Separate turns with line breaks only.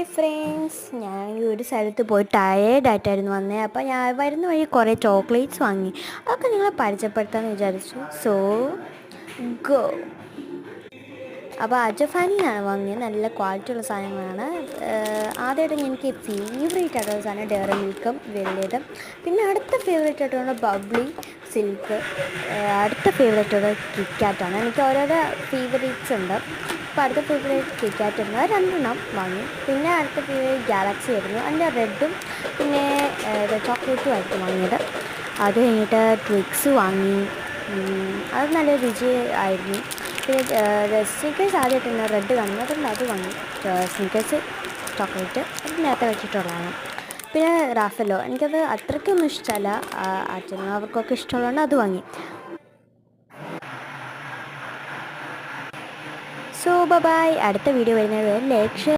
Hi friends, ഞാൻ ഈ ഒരു സ്ഥലത്ത് പോയി ടയേർഡായിട്ടായിരുന്നു വന്നത്. അപ്പോൾ ഞാൻ വരുന്ന വഴി കുറേ ചോക്ലേറ്റ്സ് വാങ്ങി. അതൊക്കെ നിങ്ങളെ പരിചയപ്പെടുത്താമെന്ന് വിചാരിച്ചു. So go. അപ്പോൾ അജഫാനിന്നാണ് വാങ്ങിയത്. നല്ല ക്വാളിറ്റി ഉള്ള സാധനങ്ങളാണ്. ആദ്യമായിട്ട് എനിക്ക് ഫേവറേറ്റ് ആയിട്ടുള്ള സാധനം ഡയറി മിൽക്കും വലിയതും. പിന്നെ അടുത്ത ഫേവറേറ്റ് ആയിട്ടുള്ള ബബ്ലി സിൽക്ക്. അടുത്ത ഫേവറേറ്റ് ഉള്ള കിറ്റ്കാറ്റാണ്. എനിക്ക് ഓരോരോ ഫേവറേറ്റ്സ് ഉണ്ട്. അപ്പോൾ അടുത്ത ഫേവറേറ്റ് കിറ്റ്കാറ്റ് ഉണ്ട്, രണ്ടെണ്ണം വാങ്ങി. പിന്നെ അടുത്ത ഫേവറേറ്റ് ഗാലക്സി ആയിരുന്നു. അതിൻ്റെ റെഡും പിന്നെ ചോക്ലേറ്റും ആയിരുന്നു വാങ്ങിയത്. അത് കഴിഞ്ഞിട്ട് ട്വിക്സ് വാങ്ങി. അത് നല്ല രുചി ആയിരുന്നു. പിന്നെ സ്നിക്കേഴ്സ് ആദ്യമായിട്ടാണ് റെഡ് കാണുന്നത്, അതുകൊണ്ട് അത് വാങ്ങി. സ്നിക്കേഴ്സ് ചോക്ലേറ്റ് അത് നേരത്തെ വെച്ചിട്ടുള്ളതാണ്. പിന്നെ റാഫലോ, എനിക്കത് അത്രയ്ക്കൊന്നും ഇഷ്ടമല്ല. അച്ഛനും അവർക്കൊക്കെ ഇഷ്ടമുള്ളതുകൊണ്ട് അത് വാങ്ങി. So bye. അടുത്ത വീഡിയോ വരുന്നത് ലൈക്ക് ഷെയർ